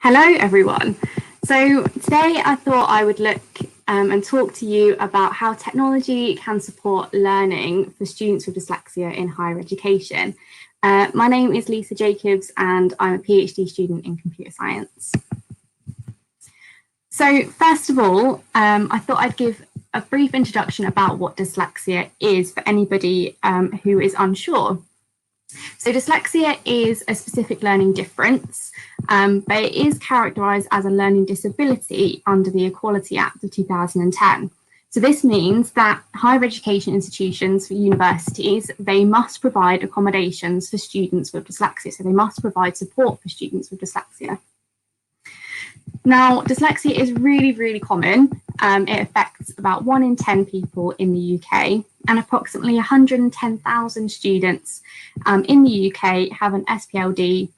Hello everyone. So today I thought I would look and talk to you about how technology can support learning for students with dyslexia in higher education. My name is Lisa Jacobs and I'm a PhD student in computer science. So first of all, I thought I'd give a brief introduction about what dyslexia is for anybody who is unsure. So dyslexia is a specific learning difference, but it is characterised as a learning disability under the Equality Act of 2010. So this means that higher education institutions, for universities, they must provide accommodations for students with dyslexia. So they must provide support for students with dyslexia. Now, dyslexia is really common. It affects about 1 in 10 people in the UK, and approximately 110,000 students in the UK have an SPLD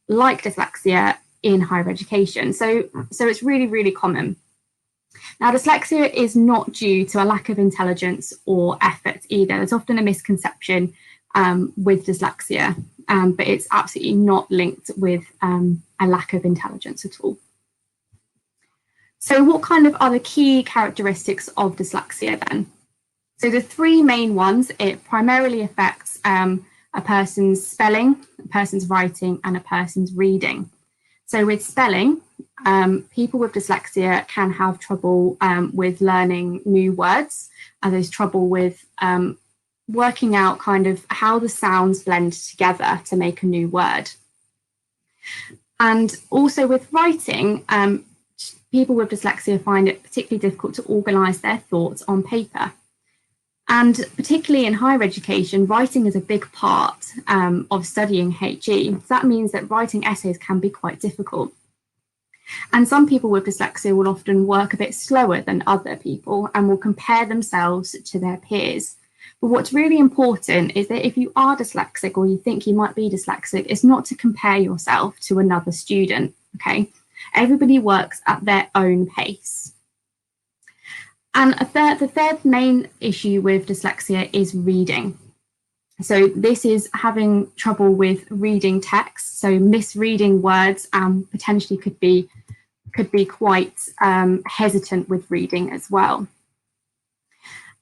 like dyslexia in higher education. So it's really common. Now, dyslexia is not due to a lack of intelligence or effort either. There's often a misconception with dyslexia, but it's absolutely not linked with a lack of intelligence at all. So what kind of are the key characteristics of dyslexia then? So the three main ones, it primarily affects a person's spelling, a person's writing, and a person's reading. So with spelling, people with dyslexia can have trouble with learning new words, and there's trouble with working out kind of how the sounds blend together to make a new word. And also with writing, people with dyslexia find it particularly difficult to organise their thoughts on paper. And particularly in higher education, writing is a big part of studying HE. So that means that writing essays can be quite difficult. And some people with dyslexia will often work a bit slower than other people and will compare themselves to their peers. But what's really important is that if you are dyslexic or you think you might be dyslexic, it's not to compare yourself to another student, okay? Everybody works at their own pace. And the third main issue with dyslexia is reading. So this is having trouble with reading text, so misreading words and potentially could be quite hesitant with reading as well.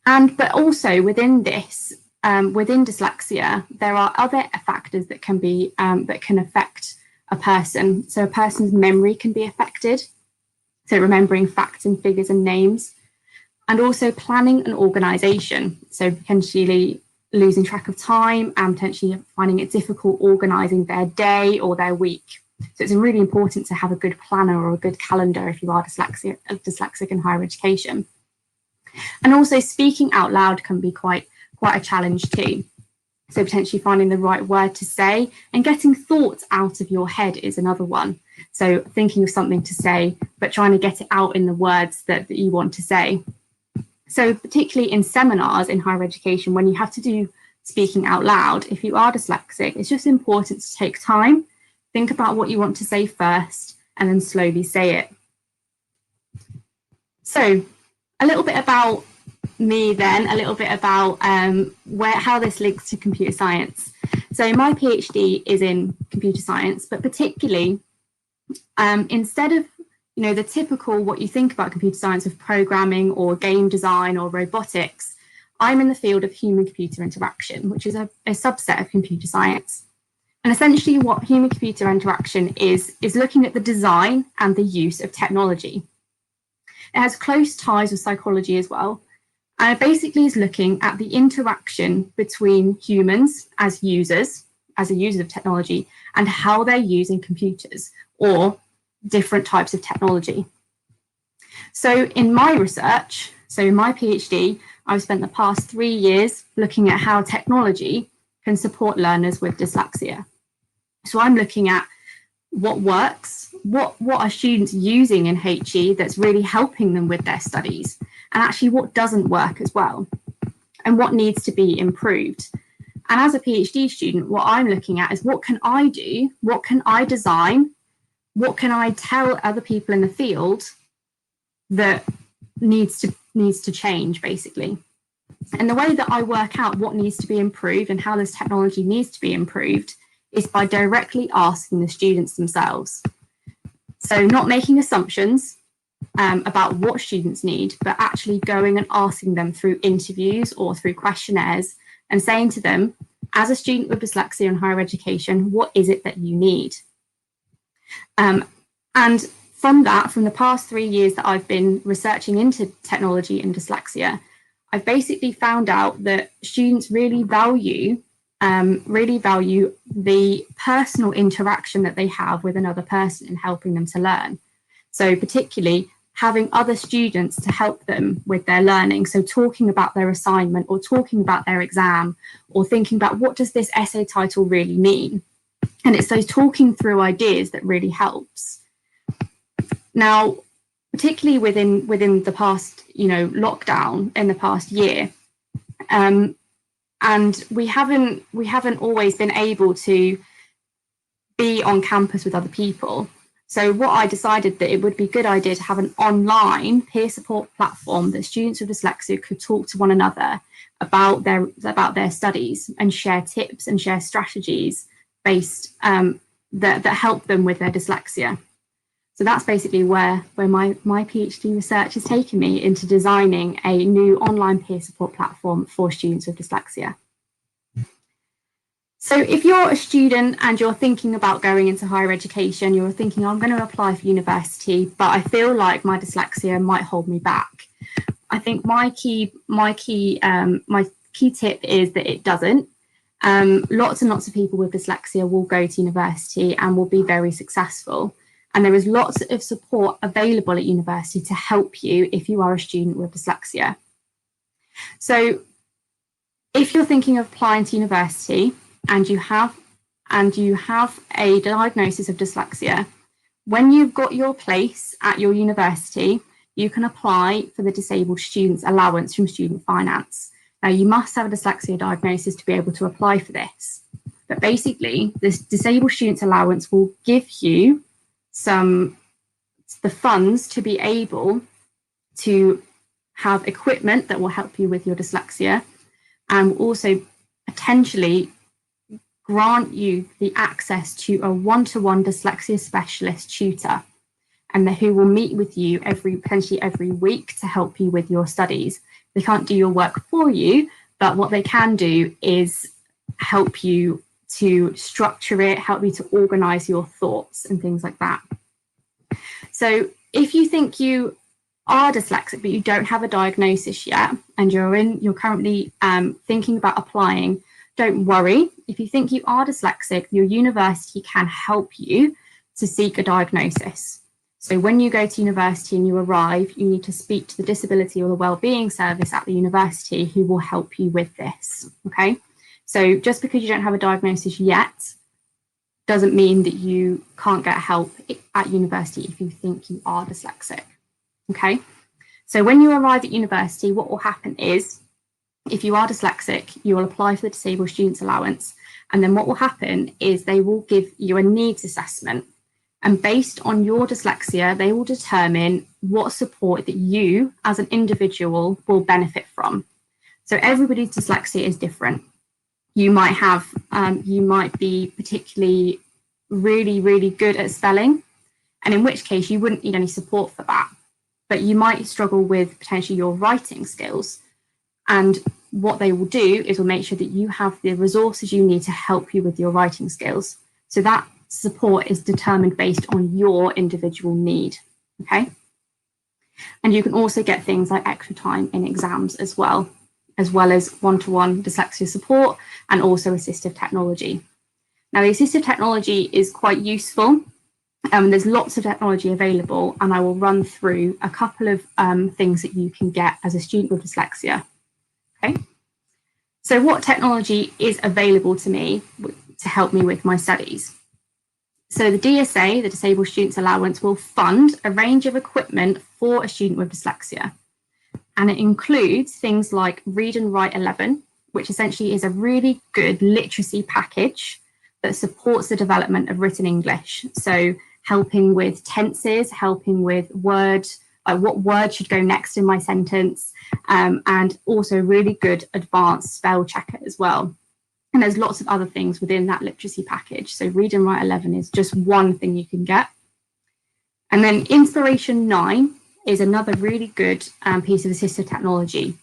But also within this, within dyslexia, there are other factors that can affect a person. So a person's memory can be affected, so remembering facts and figures and names, and also planning and organisation, so potentially losing track of time and potentially finding it difficult organising their day or their week. So it's really important to have a good planner or a good calendar if you are dyslexic in higher education. And also speaking out loud can be quite a challenge too. So potentially finding the right word to say and getting thoughts out of your head is another one. So thinking of something to say, but trying to get it out in the words that you want to say. So particularly in seminars in higher education, when you have to do speaking out loud, if you are dyslexic, it's just important to take time, think about what you want to say first, and then slowly say it. So a little bit about me then, a little bit about how this links to computer science. So my PhD is in computer science, but particularly instead of the typical what you think about computer science of programming or game design or robotics, I'm in the field of human-computer interaction, which is a subset of computer science. And essentially what human-computer interaction is looking at the design and the use of technology. It has close ties with psychology as well. And it basically is looking at the interaction between humans as users of technology, and how they're using computers or different types of technology. So in my research, so in my PhD, I've spent the past 3 years looking at how technology can support learners with dyslexia. So I'm looking at what works, what are students using in HE that's really helping them with their studies, and actually what doesn't work as well, and what needs to be improved. And as a PhD student, what I'm looking at is what can I do, what can I design, what can I tell other people in the field that needs to change, basically. And the way that I work out what needs to be improved and how this technology needs to be improved is by directly asking the students themselves. So not making assumptions about what students need, but actually going and asking them through interviews or through questionnaires and saying to them, as a student with dyslexia in higher education, what is it that you need? And from the past 3 years that I've been researching into technology and dyslexia, I've basically found out that students really value the personal interaction that they have with another person in helping them to learn. So particularly having other students to help them with their learning. So talking about their assignment or talking about their exam or thinking about what does this essay title really mean? And it's those talking through ideas that really helps. Now, particularly within the past, lockdown in the past year, and we haven't always been able to be on campus with other people. So what I decided that it would be a good idea to have an online peer support platform that students with dyslexia could talk to one another about their studies and share tips and share strategies based that help them with their dyslexia. So that's basically where my PhD research has taken me, into designing a new online peer support platform for students with dyslexia. So if you're a student and you're thinking about going into higher education, you're thinking, I'm going to apply for university, but I feel like my dyslexia might hold me back. I think my key tip is that it doesn't. Lots and lots of people with dyslexia will go to university and will be very successful. And there is lots of support available at university to help you if you are a student with dyslexia. So if you're thinking of applying to university and you have a diagnosis of dyslexia, when you've got your place at your university, you can apply for the Disabled Students Allowance from Student Finance. Now, you must have a dyslexia diagnosis to be able to apply for this. But basically, this Disabled Students Allowance will give you the funds to be able to have equipment that will help you with your dyslexia, and will also potentially grant you the access to a one-to-one dyslexia specialist tutor, and who will meet with you potentially every week to help you with your studies. They can't do your work for you, but what they can do is help you to structure it, help you to organize your thoughts and things like that. So if you think you are dyslexic, but you don't have a diagnosis yet, and you're currently thinking about applying, don't worry. If you think you are dyslexic, your university can help you to seek a diagnosis. So when you go to university and you arrive, you need to speak to the Disability or the Wellbeing Service at the university, who will help you with this, okay? So just because you don't have a diagnosis yet doesn't mean that you can't get help at university if you think you are dyslexic, okay? So when you arrive at university, what will happen is, if you are dyslexic, you will apply for the Disabled Students Allowance, and then what will happen is they will give you a needs assessment. And based on your dyslexia, they will determine what support that you as an individual will benefit from. So everybody's dyslexia is different. You might be particularly really, really good at spelling, and in which case you wouldn't need any support for that. But you might struggle with potentially your writing skills. And what they will do is will make sure that you have the resources you need to help you with your writing skills. So that support is determined based on your individual need, okay? And you can also get things like extra time in exams as well as one-to-one dyslexia support, and also assistive technology. Now, the assistive technology is quite useful. There's lots of technology available, and I will run through a couple of things that you can get as a student with dyslexia, okay? So what technology is available to me to help me with my studies? So the DSA, the Disabled Students Allowance, will fund a range of equipment for a student with dyslexia. And it includes things like Read and Write 11, which essentially is a really good literacy package that supports the development of written English. So helping with tenses, helping with words, what word should go next in my sentence, and also really good advanced spell checker as well. And there's lots of other things within that literacy package. So Read and Write 11 is just one thing you can get. And then Inspiration 9 is another really good piece of assistive technology.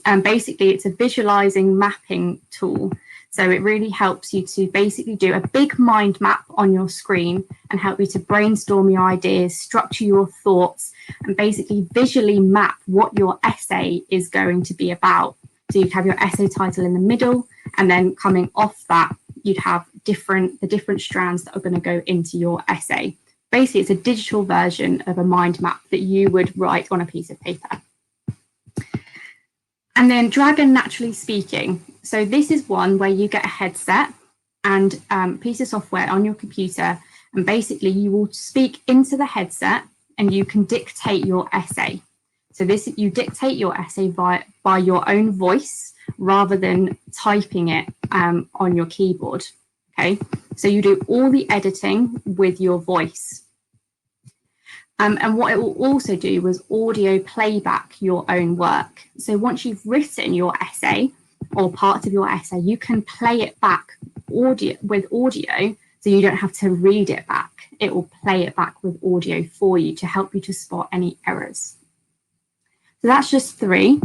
And basically, it's a visualizing mapping tool. So it really helps you to basically do a big mind map on your screen and help you to brainstorm your ideas, structure your thoughts, and basically visually map what your essay is going to be about. So you'd have your essay title in the middle, and then coming off that, you'd have the different strands that are going to go into your essay. Basically, it's a digital version of a mind map that you would write on a piece of paper. And then Dragon Naturally Speaking. So this is one where you get a headset and a piece of software on your computer, and basically you will speak into the headset and you can dictate your essay. So you dictate your essay by your own voice rather than typing it on your keyboard. Okay, so you do all the editing with your voice. And what it will also do is audio playback your own work. So once you've written your essay or parts of your essay, you can play it back with audio, so you don't have to read it back. It will play it back with audio for you to help you to spot any errors. So that's just 3.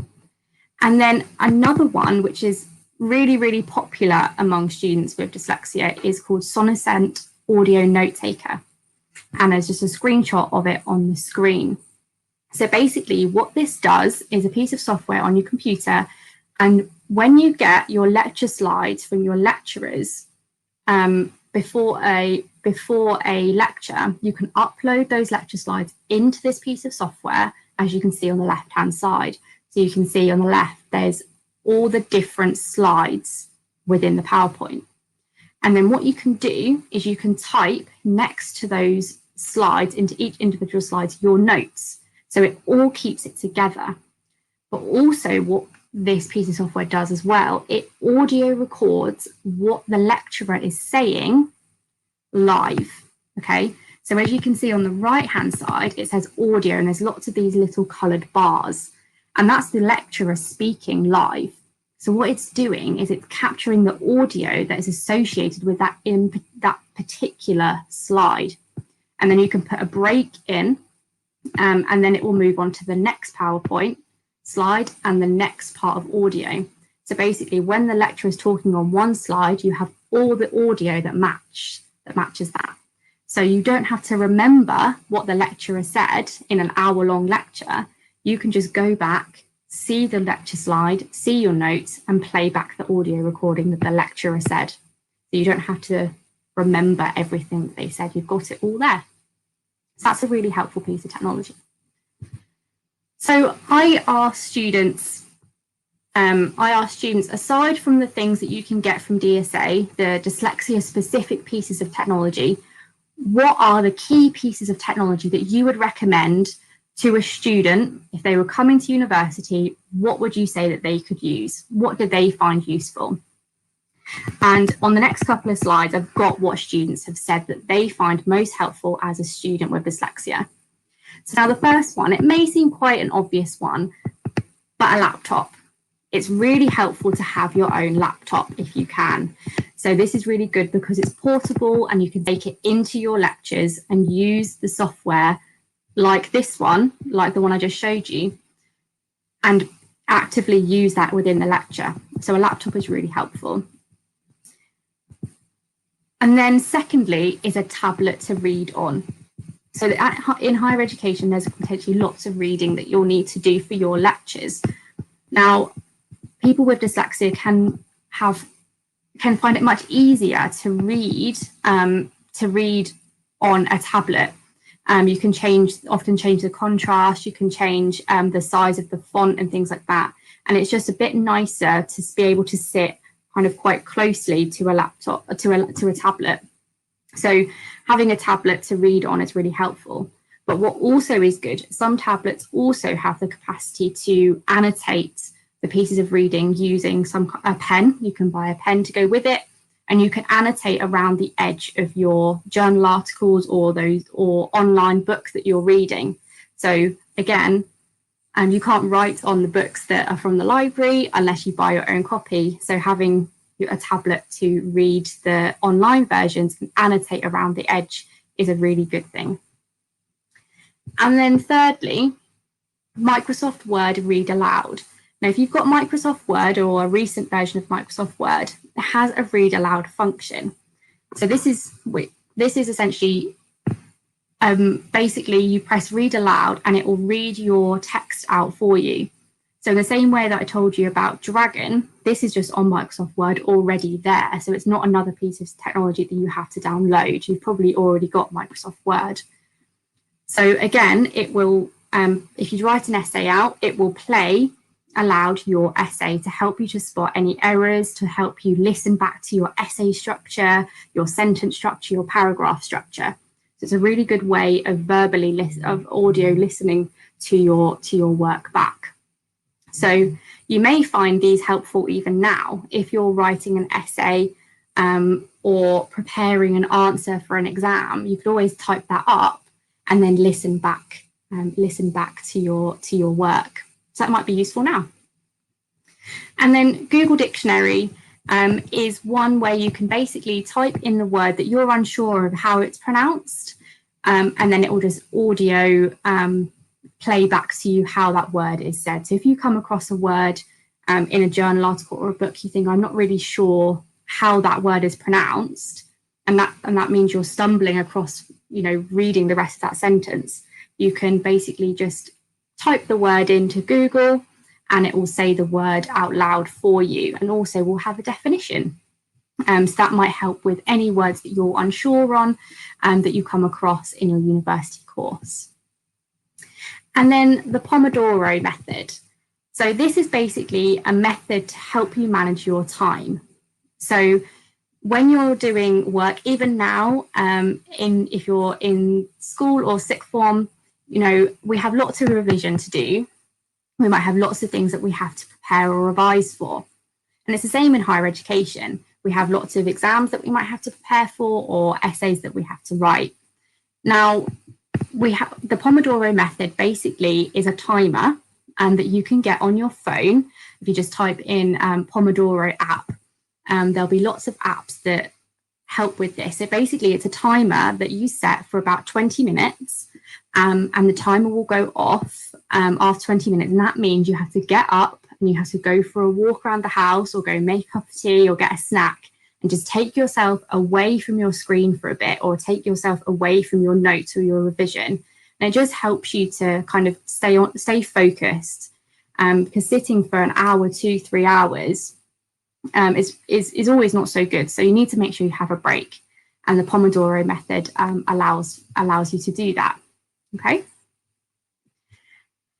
And then another one, which is really, really popular among students with dyslexia, is called Sonicent Audio Notetaker. And there's just a screenshot of it on the screen. So basically what this does is a piece of software on your computer, and when you get your lecture slides from your lecturers before a lecture, you can upload those lecture slides into this piece of software, as you can see on the left-hand side. So you can see on the left, there's all the different slides within the PowerPoint. And then what you can do is you can type next to those slides, into each individual slide, your notes. So it all keeps it together. But also what this piece of software does as well, it audio records what the lecturer is saying live. Okay, so as you can see on the right-hand side, it says audio, and there's lots of these little coloured bars. And that's the lecturer speaking live. So what it's doing is it's capturing the audio that is associated with that particular slide. And then you can put a break in, and then it will move on to the next PowerPoint slide and the next part of audio. So basically, when the lecturer is talking on one slide, you have all the audio that matches that. So you don't have to remember what the lecturer said in an hour-long lecture. You can just go back, see the lecture slide, see your notes, and play back the audio recording that the lecturer said. So you don't have to remember everything that they said. You've got it all there. So that's a really helpful piece of technology. So I ask students, aside from the things that you can get from DSA, the dyslexia-specific pieces of technology, what are the key pieces of technology that you would recommend to a student if they were coming to university? What would you say that they could use? What do they find useful? And on the next couple of slides, I've got what students have said that they find most helpful as a student with dyslexia. So now the first one, it may seem quite an obvious one, but a laptop. It's really helpful to have your own laptop if you can. So this is really good because it's portable and you can take it into your lectures and use the software like this one, like the one I just showed you, and actively use that within the lecture. So a laptop is really helpful. And then secondly is a tablet to read on. So in higher education, there's potentially lots of reading that you'll need to do for your lectures. Now, people with dyslexia can find it much easier to read on a tablet. You can often change the contrast, you can change the size of the font and things like that. And it's just a bit nicer to be able to sit kind of quite closely to a laptop, to a tablet. So having a tablet to read on is really helpful. But what also is good, some tablets also have the capacity to annotate the pieces of reading using a pen. You can buy a pen to go with it, and you can annotate around the edge of your journal articles or online books that you're reading. So again, you can't write on the books that are from the library unless you buy your own copy. So having a tablet to read the online versions and annotate around the edge is a really good thing. And then thirdly, Microsoft Word Read Aloud. Now, if you've got Microsoft Word or a recent version of Microsoft Word, it has a read aloud function. So this is essentially basically you press read aloud and it will read your text out for you. So in the same way that I told you about Dragon, this is just on Microsoft Word already there. So it's not another piece of technology that you have to download. You've probably already got Microsoft Word. So again, it will, if you write an essay out, it will play aloud your essay to help you to spot any errors, to help you listen back to your essay structure, your sentence structure, your paragraph structure. So it's a really good way of audio listening to your work back. So you may find these helpful even now if you're writing an essay or preparing an answer for an exam. You could always type that up and then listen back to your work. So that might be useful now. And then Google Dictionary is one where you can basically type in the word that you're unsure of how it's pronounced, and then it will just audio play back to you how that word is said. So if you come across a word in a journal article or a book, you think, I'm not really sure how that word is pronounced, and that means you're stumbling across, reading the rest of that sentence, you can basically just type the word into Google and it will say the word out loud for you, and also will have a definition. So that might help with any words that you're unsure on and that you come across in your university course. And then the Pomodoro method. So this is basically a method to help you manage your time. So when you're doing work, even now, if you're in school or sixth form, we have lots of revision to do. We might have lots of things that we have to prepare or revise for. And it's the same in higher education. We have lots of exams that we might have to prepare for or essays that we have to write. Now, we have the Pomodoro method basically is a timer that you can get on your phone. If you just type in Pomodoro app, there'll be lots of apps that help with this. So basically it's a timer that you set for about 20 minutes and the timer will go off after 20 minutes. And that means you have to get up and you have to go for a walk around the house or go make a cup of tea or get a snack and just take yourself away from your screen for a bit or take yourself away from your notes or your revision. And it just helps you to kind of stay focused because sitting for an hour, 2-3 hours is always not so good. So you need to make sure you have a break. And the Pomodoro method allows you to do that. Okay.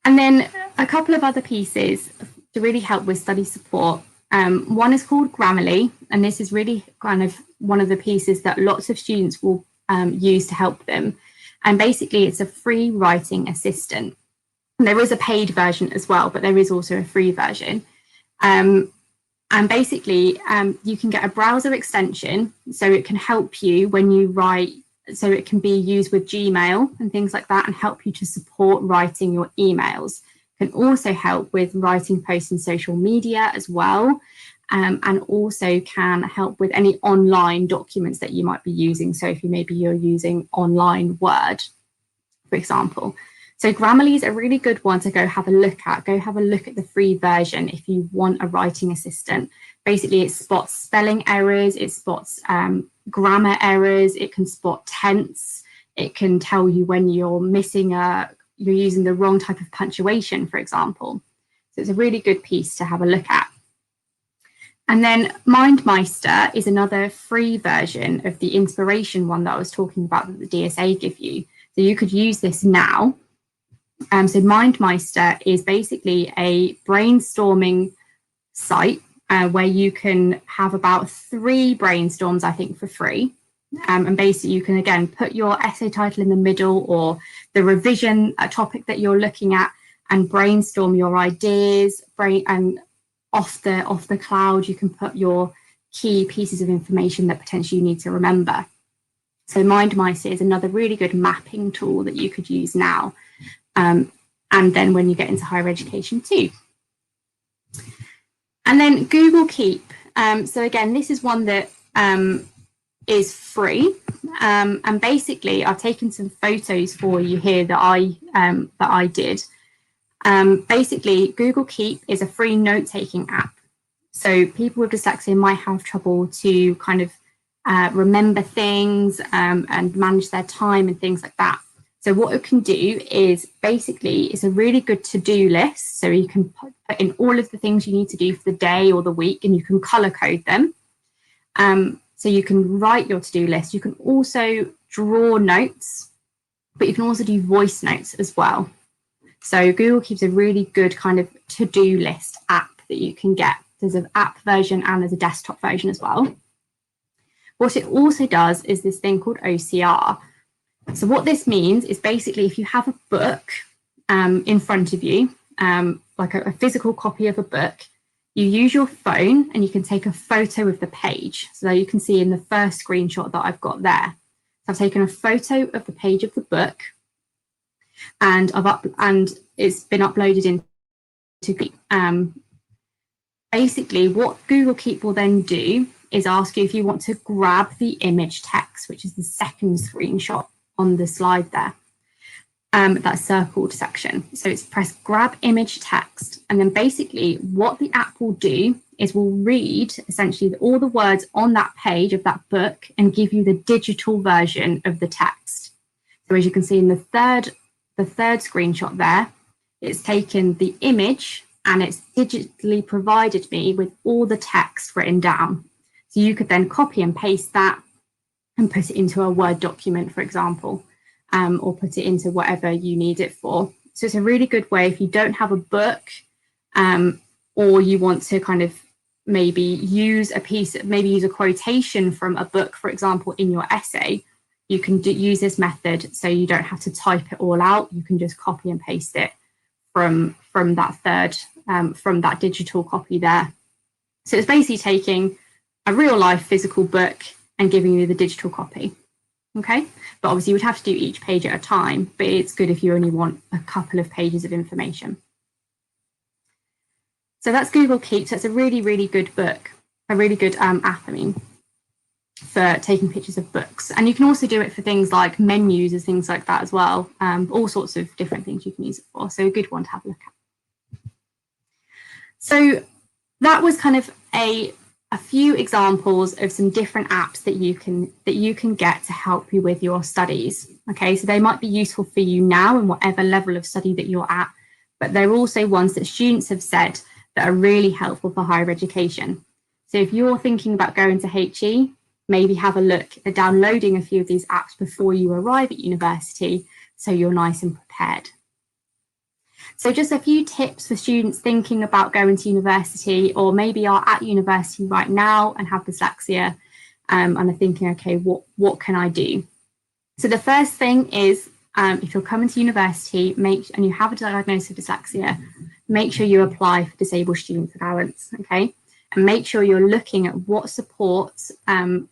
And then a couple of other pieces to really help with study support. One is called Grammarly, and this is really kind of one of the pieces that lots of students will use to help them. And basically it's a free writing assistant. And there is a paid version as well, but there is also a free version. And basically you can get a browser extension, so it can help you when you write, so it can be used with Gmail and things like that and help you to support writing your emails. It can also help with writing posts in social media as well, and also can help with any online documents that you might be using. So if you're using online Word, for example. So Grammarly is a really good one to go have a look at. Go have a look at the free version if you want a writing assistant. Basically, it spots spelling errors, it spots grammar errors, it can spot tense, it can tell you when you're you're using the wrong type of punctuation, for example. So it's a really good piece to have a look at. And then MindMeister is another free version of the inspiration one that I was talking about that the DSA give you. So you could use this now. So MindMeister is basically a brainstorming site where you can have about 3 brainstorms, I think, for free. And basically you can, again, put your essay title in the middle or the revision topic that you're looking at and brainstorm your ideas. And off the cloud, you can put your key pieces of information that potentially you need to remember. So MindMeister is another really good mapping tool that you could use now. And then when you get into higher education too. And then Google Keep. So again, this is one that is free, and basically I've taken some photos for you here that I did. Basically, Google Keep is a free note-taking app. So people with dyslexia might have trouble to kind of remember things and manage their time and things like that. So what it can do is basically it's a really good to-do list. So you can put in all of the things you need to do for the day or the week, and you can color code them. So you can write your to-do list. You can also draw notes, but you can also do voice notes as well. So Google Keep's a really good kind of to-do list app that you can get. There's an app version and there's a desktop version as well. What it also does is this thing called OCR. So what this means is basically if you have a book in front of you, like a physical copy of a book, you use your phone and you can take a photo of the page. So you can see in the first screenshot that I've got there. So I've taken a photo of the page of the book, and it's been uploaded into basically what Google Keep will then do is ask you if you want to grab the image text, which is the second screenshot on the slide there. That circled section. So it's press grab image text, and then basically what the app will do is will read essentially all the words on that page of that book and give you the digital version of the text. So as you can see in the third screenshot there, it's taken the image and it's digitally provided me with all the text written down. So you could then copy and paste that and put it into a Word document, for example. Or put it into whatever you need it for. So it's a really good way if you don't have a book, or you want to kind of maybe use use a quotation from a book, for example, in your essay. You can use this method so you don't have to type it all out. You can just copy and paste it from that digital copy there. So it's basically taking a real life physical book and giving you the digital copy. Okay, but obviously you would have to do each page at a time, but it's good if you only want a couple of pages of information. So that's Google Keep. So it's a really, really good book, a really good app, for taking pictures of books. And you can also do it for things like menus and things like that as well. All sorts of different things you can use it for. So a good one to have a look at. So that was kind of a few examples of some different apps that you can get to help you with your studies. Okay, so they might be useful for you now in whatever level of study that you're at, but they're also ones that students have said that are really helpful for higher education. So if you're thinking about going to HE, maybe have a look at downloading a few of these apps before you arrive at university, so you're nice and prepared. So just a few tips for students thinking about going to university, or maybe are at university right now and have dyslexia and are thinking, okay, what can I do? So the first thing is, if you're coming to university and you have a diagnosis of dyslexia, make sure you apply for disabled student allowance, okay? And make sure you're looking at what support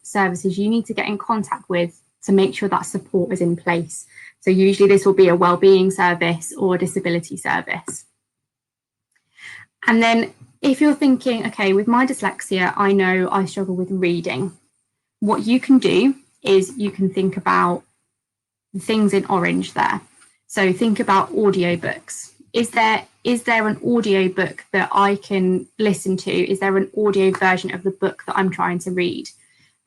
services you need to get in contact with to make sure that support is in place. So usually this will be a wellbeing service or a disability service. And then if you're thinking, okay, with my dyslexia, I know I struggle with reading. What you can do is you can think about the things in orange there. So think about audiobooks. Is there an audiobook that I can listen to? Is there an audio version of the book that I'm trying to read?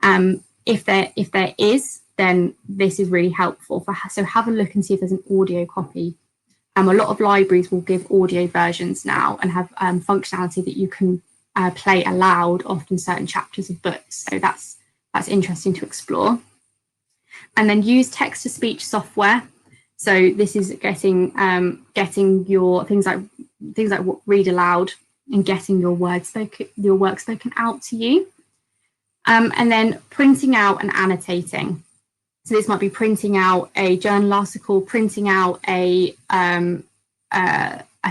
If there is, then this is really helpful. So have a look and see if there's an audio copy. A lot of libraries will give audio versions now and have functionality that you can play aloud, often certain chapters of books. So that's interesting to explore. And then use text-to-speech software. So this is getting your things like read aloud and getting your work spoken out to you. And then printing out and annotating. So this might be printing out a journal article, printing out a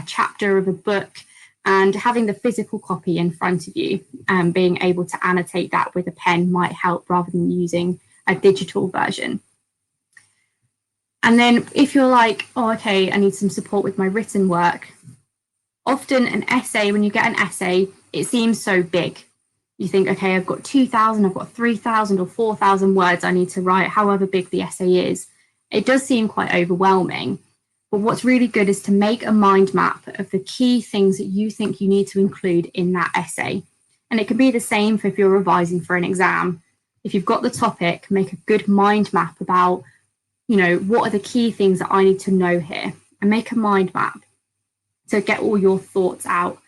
chapter of a book, and having the physical copy in front of you, and being able to annotate that with a pen might help rather than using a digital version. And then if you're like, oh, okay, I need some support with my written work, often an essay, when you get an essay, it seems so big. you think, okay, I've got 2,000, I've got 3,000 or 4,000 words I need to write, however big the essay is. It does seem quite overwhelming. But what's really good is to make a mind map of the key things that you think you need to include in that essay. And it can be the same for if you're revising for an exam. If you've got the topic, make a good mind map about, what are the key things that I need to know here, and make a mind map. So get all your thoughts out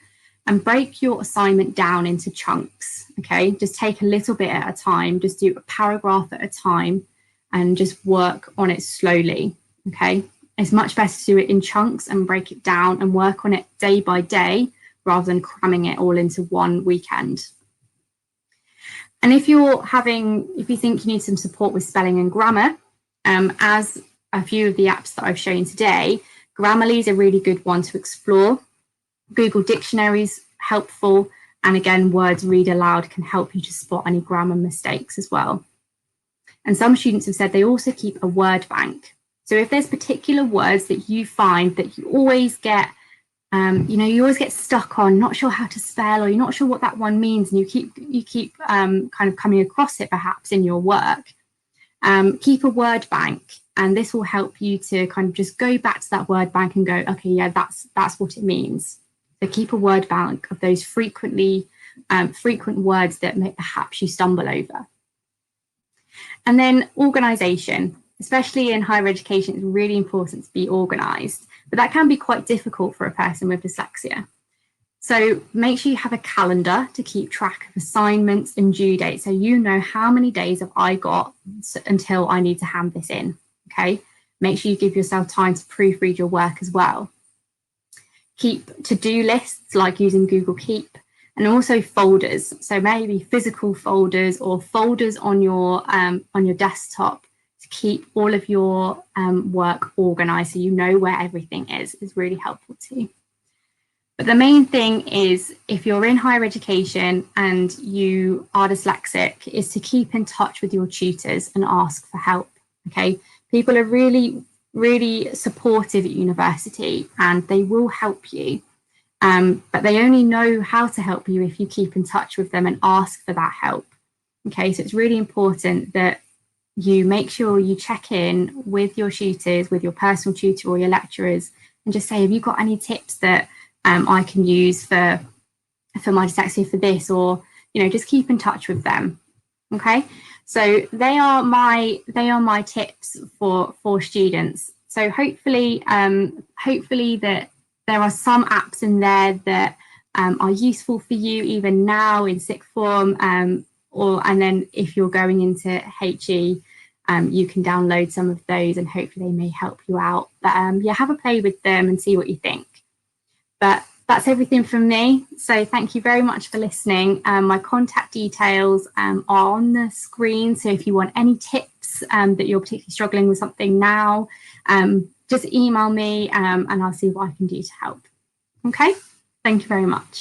and break your assignment down into chunks. Okay, just take a little bit at a time, just do a paragraph at a time and just work on it slowly. Okay, it's much better to do it in chunks and break it down and work on it day by day rather than cramming it all into one weekend. And if you think you need some support with spelling and grammar, as a few of the apps that I've shown today, Grammarly is a really good one to explore. Google Dictionary's helpful. And again, Words Read Aloud can help you to spot any grammar mistakes as well. And some students have said they also keep a word bank. So if there's particular words that you find that you always get, you always get stuck on, not sure how to spell, or you're not sure what that one means, and you keep kind of coming across it perhaps in your work, keep a word bank, and this will help you to kind of just go back to that word bank and go, okay, yeah, that's what it means. So keep a word bank of those frequent words that perhaps you stumble over. And then organisation, especially in higher education, it's really important to be organised, but that can be quite difficult for a person with dyslexia. So make sure you have a calendar to keep track of assignments and due dates, so you know how many days have I got until I need to hand this in. Okay, make sure you give yourself time to proofread your work as well. Keep to-do lists like using Google Keep, and also folders. So maybe physical folders or folders on your desktop to keep all of your work organised, so you know where everything is really helpful too. But the main thing is, if you're in higher education and you are dyslexic, is to keep in touch with your tutors and ask for help. Okay, people are really, really supportive at university and they will help you. But they only know how to help you if you keep in touch with them and ask for that help. Okay, so it's really important that you make sure you check in with your tutors, with your personal tutor or your lecturers, and just say, have you got any tips that I can use for my dyslexia for this, or just keep in touch with them. Okay, so they are my tips for students. So hopefully that there are some apps in there that are useful for you even now in sixth form, and then if you're going into HE, you can download some of those and hopefully they may help you out. But yeah, have a play with them and see what you think. But that's everything from me. So thank you very much for listening. My contact details are on the screen. So if you want any tips that you're particularly struggling with something now, just email me and I'll see what I can do to help. Okay, thank you very much.